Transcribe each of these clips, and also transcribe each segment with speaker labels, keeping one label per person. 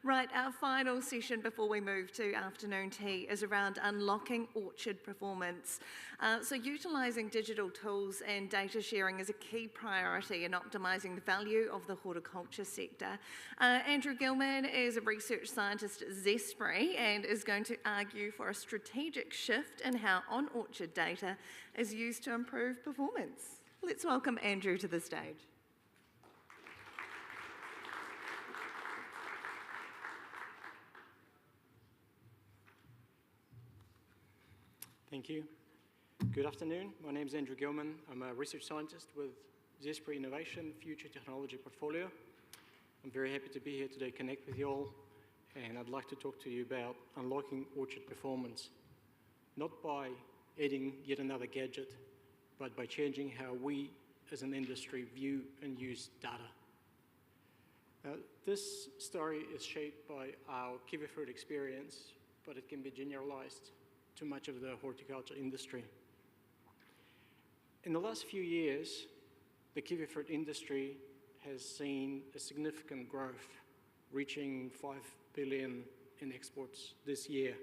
Speaker 1: Right, our final session before we move to afternoon tea is around unlocking orchard performance. So utilising digital tools and data sharing is a key priority in optimising the value of the horticulture sector. Andrew Gilman is a research scientist at Zespri and is going to argue for a strategic shift in how on-orchard data is used to improve performance. Let's welcome Andrew to the stage.
Speaker 2: Thank you. Good afternoon. My name is Andrew Gilman. I'm a research scientist with Zespri Innovation Future Technology Portfolio. I'm very happy to be here today, connect with you all, and I'd like to talk to you about unlocking orchard performance, not by adding yet another gadget, but by changing how we as an industry view and use data. This story is shaped by our kiwi fruit experience, but it can be generalized to much of the horticulture industry. In the last few years, the kiwi fruit industry has seen a significant growth, reaching 5 billion in exports this year.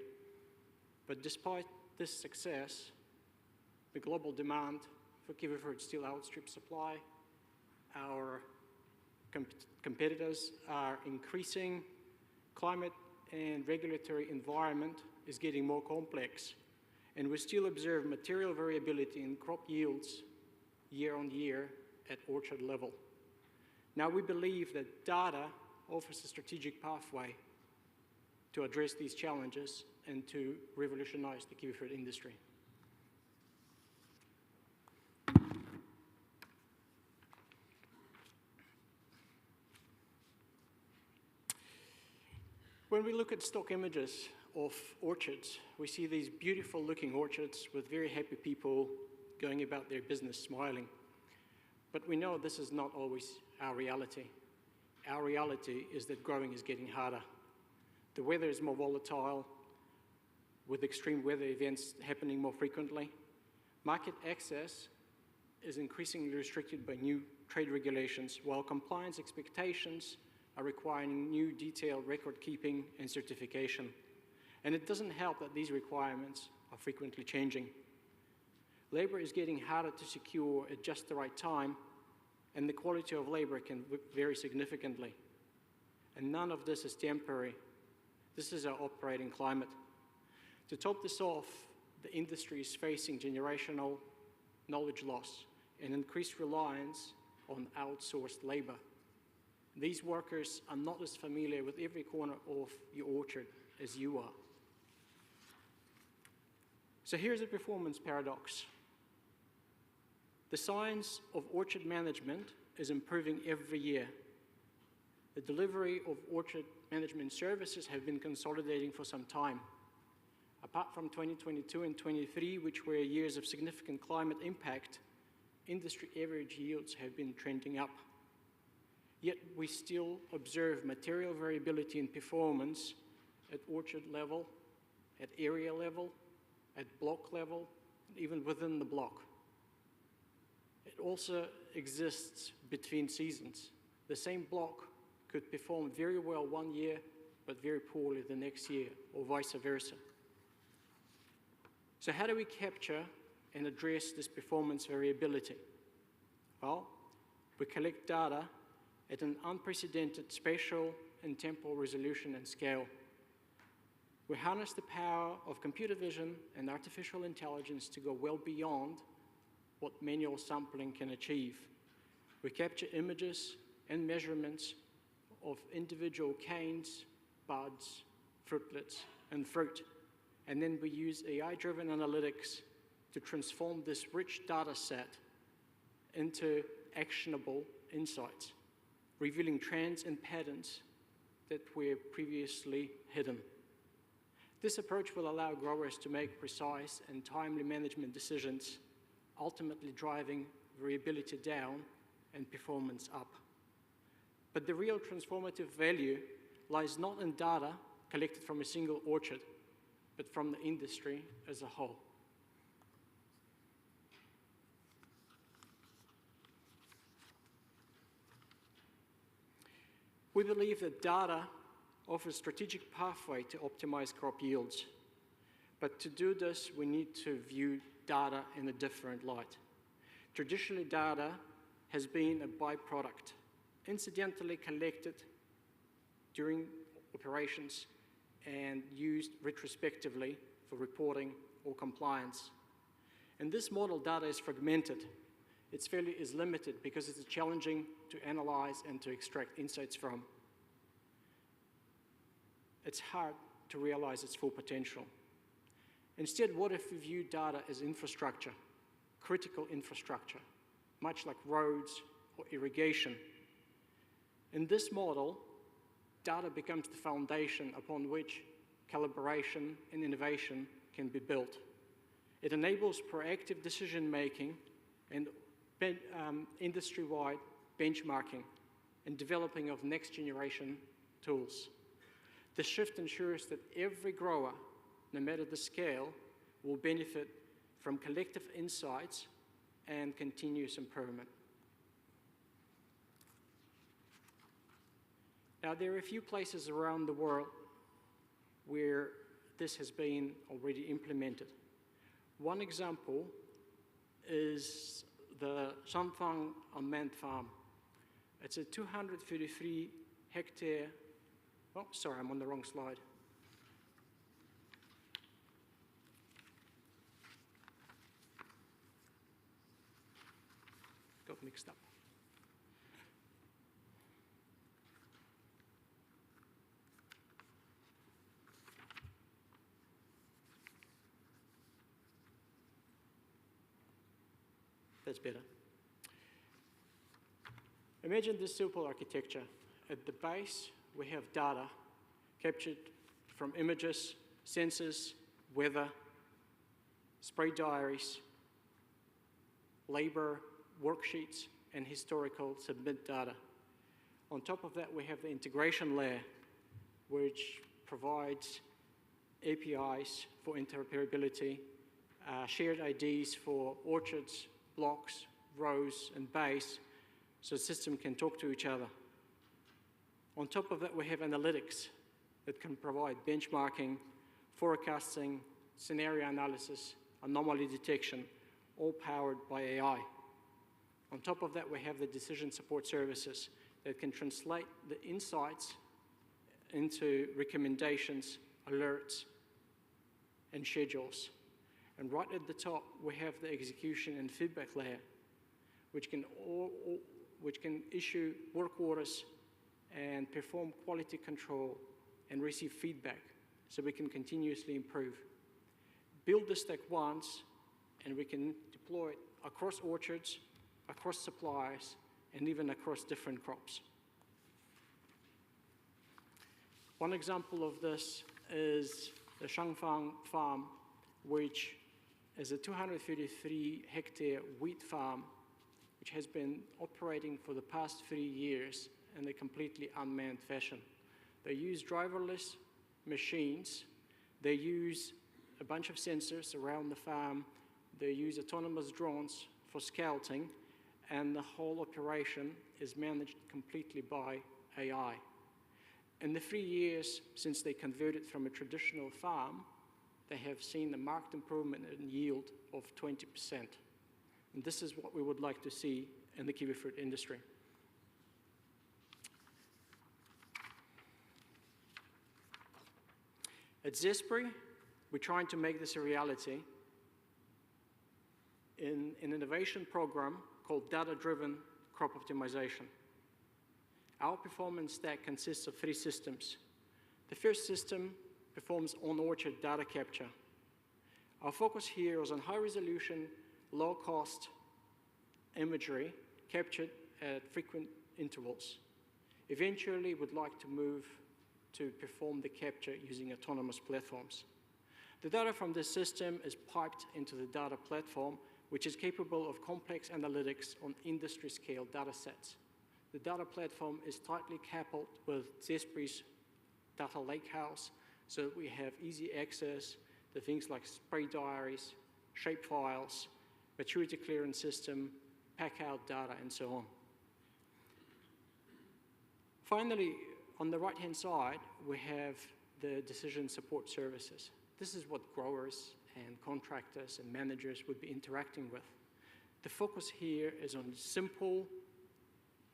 Speaker 2: But despite this success, the global demand for kiwi fruit still outstrips supply. Our competitors are increasing. Climate and regulatory environment is getting more complex, and we still observe material variability in crop yields year on year at orchard level. Now, we believe that data offers a strategic pathway to address these challenges and to revolutionize the kiwi fruit industry. When we look at stock images of orchards, we see these beautiful looking orchards with very happy people going about their business smiling. But we know this is not always our reality. Our reality is that growing is getting harder. The weather is more volatile, with extreme weather events happening more frequently. Market access is increasingly restricted by new trade regulations, while compliance expectations are requiring new detailed record keeping and certification. And it doesn't help that these requirements are frequently changing. Labor is getting harder to secure at just the right time, and the quality of labor can vary significantly. And none of this is temporary. This is our operating climate. To top this off, the industry is facing generational knowledge loss and increased reliance on outsourced labor. These workers are not as familiar with every corner of your orchard as you are. So here's a performance paradox. The science of orchard management is improving every year. The delivery of orchard management services have been consolidating for some time. Apart from 2022 and 23, which were years of significant climate impact, industry average yields have been trending up. Yet we still observe material variability in performance at orchard level, at area level, at block level, and even within the block. It also exists between seasons. The same block could perform very well one year, but very poorly the next year, or vice versa. So how do we capture and address this performance variability? Well, we collect data at an unprecedented spatial and temporal resolution and scale. We harness the power of computer vision and artificial intelligence to go well beyond what manual sampling can achieve. We capture images and measurements of individual canes, buds, fruitlets, and fruit. And then we use AI-driven analytics to transform this rich data set into actionable insights, revealing trends and patterns that were previously hidden. This approach will allow growers to make precise and timely management decisions, ultimately driving variability down and performance up. But the real transformative value lies not in data collected from a single orchard, but from the industry as a whole. We believe that data offers a strategic pathway to optimize crop yields. But to do this, we need to view data in a different light. Traditionally, data has been a byproduct, incidentally collected during operations and used retrospectively for reporting or compliance. In this model, data is fragmented. Its value is limited because it is challenging to analyze and to extract insights from. It's hard to realize its full potential. Instead, what if we view data as infrastructure, critical infrastructure, much like roads or irrigation? In this model, data becomes the foundation upon which collaboration and innovation can be built. It enables proactive decision-making and industry-wide benchmarking and developing of next-generation tools. The shift ensures that every grower, no matter the scale, will benefit from collective insights and continuous improvement. Now, there are a few places around the world where this has been already implemented. One example is the Shanfang unmanned farm. It's a 233 hectare, oh, sorry, I'm on the wrong slide. Got mixed up. That's better. Imagine this simple architecture. At the base, we have data captured from images, sensors, weather, spray diaries, labor worksheets, and historical submit data. On top of that, we have the integration layer, which provides APIs for interoperability, shared IDs for orchards, blocks, rows, and bays, so the system can talk to each other. On top of that, we have analytics that can provide benchmarking, forecasting, scenario analysis, anomaly detection, all powered by AI. On top of that, we have the decision support services that can translate the insights into recommendations, alerts, and schedules. And right at the top, we have the execution and feedback layer, which can issue work orders and perform quality control and receive feedback so we can continuously improve. Build the stack once, and we can deploy it across orchards, across suppliers, and even across different crops. One example of this is the Shanfang farm, which is a 233 hectare wheat farm, which has been operating for the past 3 years in a completely unmanned fashion. They use driverless machines. They use a bunch of sensors around the farm. They use autonomous drones for scouting, and the whole operation is managed completely by AI. In the 3 years since they converted from a traditional farm, they have seen a marked improvement in yield of 20%. And this is what we would like to see in the kiwi fruit industry. At Zespri, we're trying to make this a reality in an innovation program called Data-Driven Crop Optimization. Our performance stack consists of 3 systems. The first system performs on-orchard data capture. Our focus here was on high-resolution, low-cost imagery captured at frequent intervals. Eventually, we'd like to move to perform the capture using autonomous platforms. The data from this system is piped into the data platform, which is capable of complex analytics on industry-scale data sets. The data platform is tightly coupled with Zespri's data lakehouse, so that we have easy access to things like spray diaries, shape files, maturity clearance system, pack out data, and so on. Finally, On the right-hand side, we have the decision support services. This is what growers and contractors and managers would be interacting with. The focus here is on simple,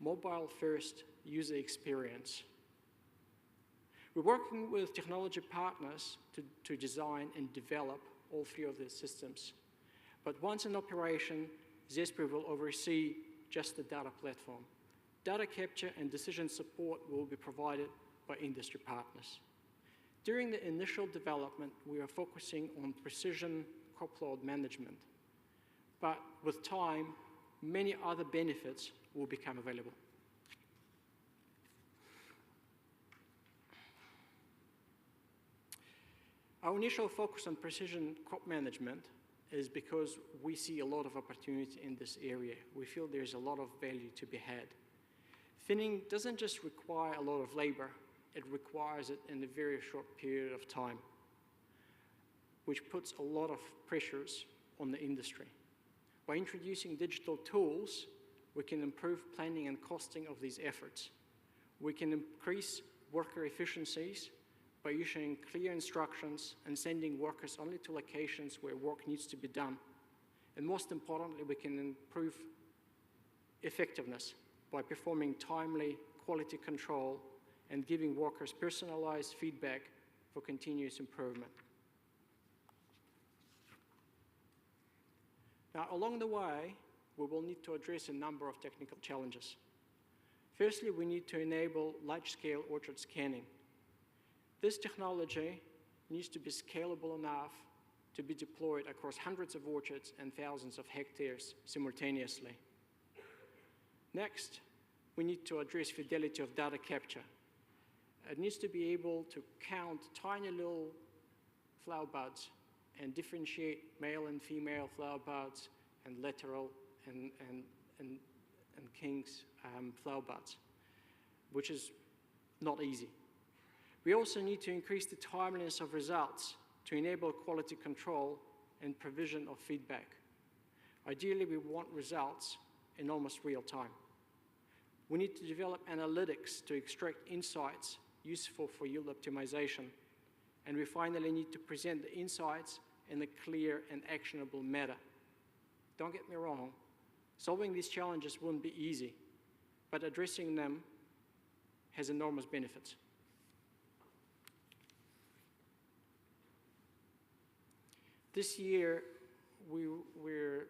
Speaker 2: mobile-first user experience. We're working with technology partners to design and develop all three of these systems. But once in operation, Zespri will oversee just the data platform. Data capture and decision support will be provided by industry partners. During the initial development, we are focusing on precision crop load management. But with time, many other benefits will become available. Our initial focus on precision crop management is because we see a lot of opportunity in this area. We feel there's a lot of value to be had. Thinning doesn't just require a lot of labor, it requires it in a very short period of time, which puts a lot of pressures on the industry. By introducing digital tools, we can improve planning and costing of these efforts. We can increase worker efficiencies by issuing clear instructions and sending workers only to locations where work needs to be done. And most importantly, we can improve effectiveness by performing timely quality control and giving workers personalized feedback for continuous improvement. Now, along the way, we will need to address a number of technical challenges. Firstly, we need to enable large-scale orchard scanning. This technology needs to be scalable enough to be deployed across hundreds of orchards and thousands of hectares simultaneously. Next, we need to address fidelity of data capture. It needs to be able to count tiny little flower buds and differentiate male and female flower buds and lateral and king's flower buds, which is not easy. We also need to increase the timeliness of results to enable quality control and provision of feedback. Ideally, we want results in almost real time. We need to develop analytics to extract insights useful for yield optimization. And we finally need to present the insights in a clear and actionable manner. Don't get me wrong, solving these challenges won't be easy, but addressing them has enormous benefits. This year, we're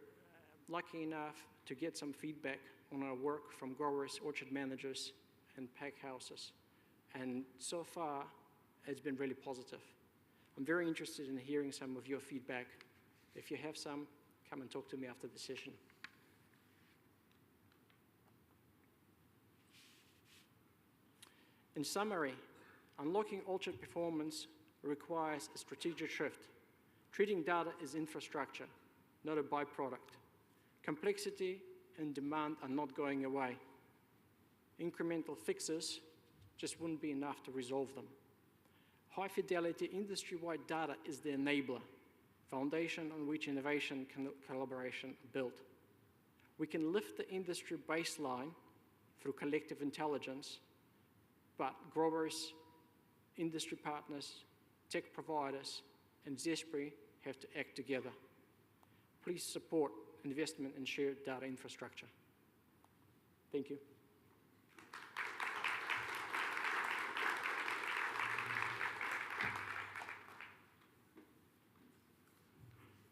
Speaker 2: lucky enough to get some feedback on our work from growers, orchard managers, and pack houses. And so far, it's been really positive. I'm very interested in hearing some of your feedback. If you have some, come and talk to me after the session. In summary, unlocking orchard performance requires a strategic shift. Treating data as infrastructure, not a byproduct. Complexity and demand are not going away. Incremental fixes just wouldn't be enough to resolve them. High-fidelity, industry-wide data is the enabler, foundation on which innovation and collaboration are built. We can lift the industry baseline through collective intelligence, but growers, industry partners, tech providers, and Zespri have to act together. Please support investment in shared data infrastructure. Thank you.